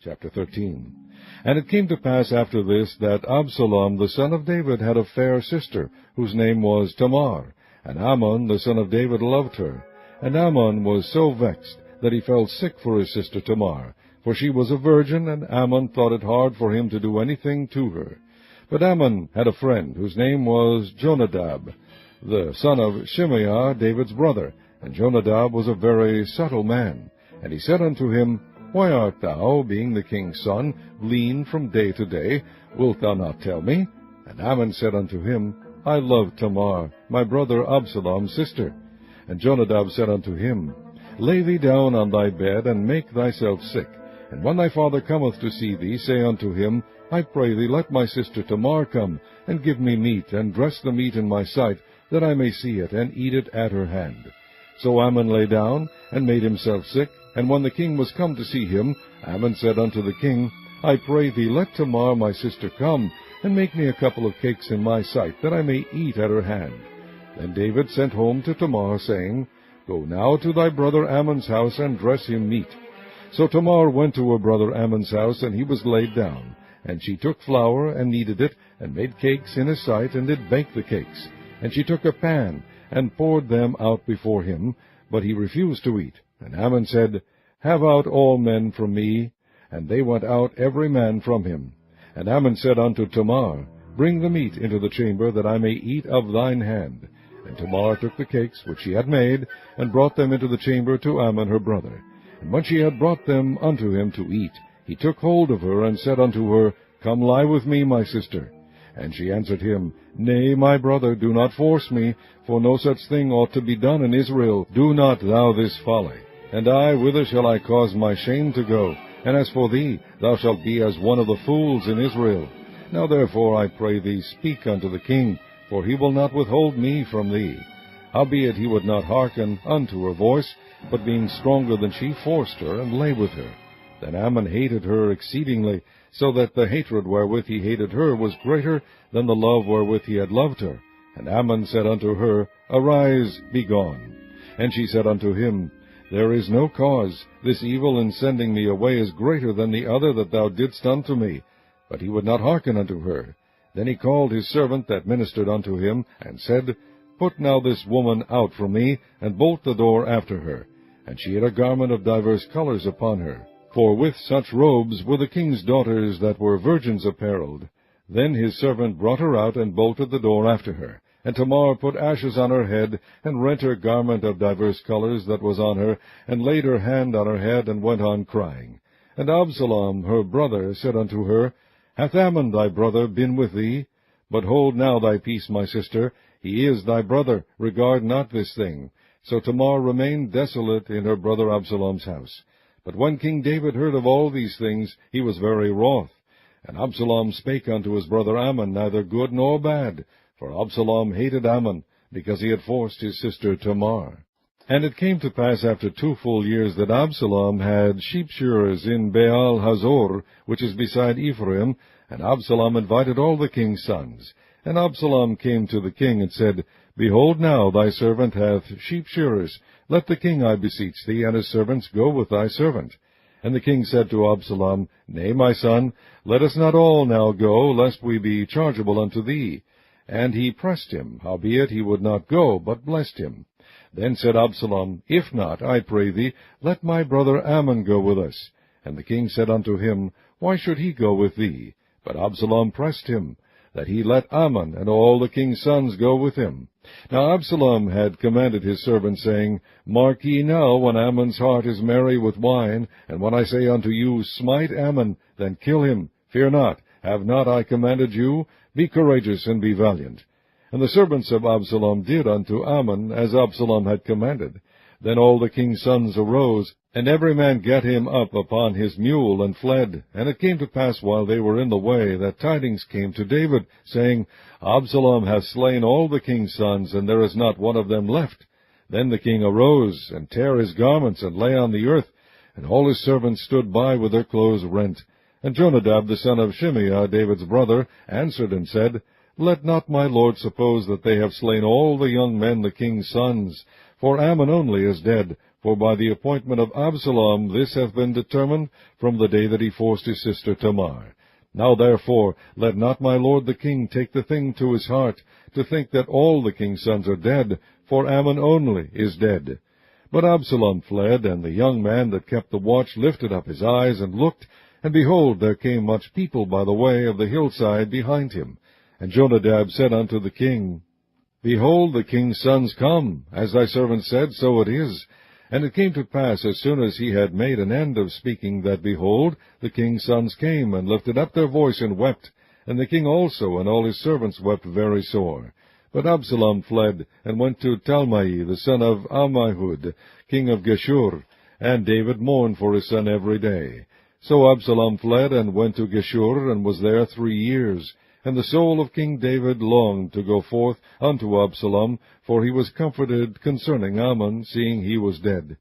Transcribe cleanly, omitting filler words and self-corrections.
Chapter 13. And it came to pass after this, that Absalom the son of David had a fair sister, whose name was Tamar. And Amnon the son of David loved her. And Amnon was so vexed, that he fell sick for his sister Tamar, for she was a virgin, and Amnon thought it hard for him to do anything to her. But Amnon had a friend, whose name was Jonadab, the son of Shimeah, David's brother. And Jonadab was a very subtle man. And he said unto him, Why art thou, being the king's son, lean from day to day? Wilt thou not tell me? And Amnon said unto him, I love Tamar, my brother Absalom's sister. And Jonadab said unto him, Lay thee down on thy bed, and make thyself sick. And when thy father cometh to see thee, say unto him, I pray thee, let my sister Tamar come, and give me meat, and dress the meat in my sight, that I may see it, and eat it at her hand. So Amnon lay down, and made himself sick. And when the king was come to see him, Amnon said unto the king, I pray thee, let Tamar my sister come, and make me a couple of cakes in my sight, that I may eat at her hand. Then David sent home to Tamar, saying, Go now to thy brother Amnon's house, and dress him meat. So Tamar went to her brother Amnon's house, and he was laid down. And she took flour, and kneaded it, and made cakes in his sight, and did bake the cakes. And she took a pan, and poured them out before him, but he refused to eat. And Amnon said, Have out all men from me. And they went out every man from him. And Amnon said unto Tamar, Bring the meat into the chamber, that I may eat of thine hand. And Tamar took the cakes which she had made, and brought them into the chamber to Amnon her brother. And when she had brought them unto him to eat, he took hold of her, and said unto her, Come lie with me, my sister. And she answered him, Nay, my brother, do not force me, for no such thing ought to be done in Israel. Do not thou this folly. And I, whither shall I cause my shame to go? And as for thee, thou shalt be as one of the fools in Israel. Now therefore, I pray thee, speak unto the king, for he will not withhold me from thee. Howbeit he would not hearken unto her voice, but being stronger than she, forced her, and lay with her. Then Amnon hated her exceedingly, so that the hatred wherewith he hated her was greater than the love wherewith he had loved her. And Amnon said unto her, Arise, be gone. And she said unto him, There is no cause. This evil in sending me away is greater than the other that thou didst unto me. But he would not hearken unto her. Then he called his servant that ministered unto him, and said, Put now this woman out from me, and bolt the door after her. And she had a garment of divers colors upon her. For with such robes were the king's daughters that were virgins apparelled. Then his servant brought her out, and bolted the door after her. And Tamar put ashes on her head, and rent her garment of divers colors that was on her, and laid her hand on her head, and went on crying. And Absalom her brother said unto her, Hath Amnon thy brother been with thee? But hold now thy peace, my sister. He is thy brother. Regard not this thing. So Tamar remained desolate in her brother Absalom's house. But when King David heard of all these things, he was very wroth. And Absalom spake unto his brother Amnon neither good nor bad, for Absalom hated Amnon, because he had forced his sister Tamar. And it came to pass after 2 full years that Absalom had sheepshearers in Baal Hazor, which is beside Ephraim, and Absalom invited all the king's sons. And Absalom came to the king, and said, Behold now, thy servant hath sheepshearers. Let the king, I beseech thee, and his servants go with thy servant. And the king said to Absalom, Nay, my son, let us not all now go, lest we be chargeable unto thee. And he pressed him, howbeit he would not go, but blessed him. Then said Absalom, If not, I pray thee, let my brother Ammon go with us. And the king said unto him, Why should he go with thee? But Absalom pressed him, that he let Ammon and all the king's sons go with him. Now Absalom had commanded his servants, saying, Mark ye now, when Ammon's heart is merry with wine, and when I say unto you, Smite Ammon, then kill him. Fear not, have not I commanded you? Be courageous and be valiant. And the servants of Absalom did unto Ammon as Absalom had commanded. Then all the king's sons arose, and every man gat him up upon his mule, and fled. And it came to pass, while they were in the way, that tidings came to David, saying, Absalom hath slain all the king's sons, and there is not one of them left. Then the king arose, and tare his garments, and lay on the earth, and all his servants stood by with their clothes rent. And Jonadab the son of Shimeah, David's brother, answered and said, Let not my lord suppose that they have slain all the young men the king's sons. For Ammon only is dead, For by the appointment of Absalom this hath been determined from the day that he forced his sister Tamar. Now therefore let not my lord the king take the thing to his heart, to think that all the king's sons are dead, for Ammon only is dead. But Absalom fled, and the young man that kept the watch lifted up his eyes, and looked, and behold, there came much people by the way of the hillside behind him. And Jonadab said unto the king, Behold, the king's sons come, as thy servant said, so it is. And it came to pass, as soon as he had made an end of speaking, that, behold, the king's sons came, and lifted up their voice, and wept. And the king also and all his servants wept very sore. But Absalom fled, and went to Talmai, the son of Ammihud, king of Geshur. And David mourned for his son every day. So Absalom fled, and went to Geshur, and was there 3 years. And the soul of King David longed to go forth unto Absalom, for he was comforted concerning Ammon, seeing he was dead.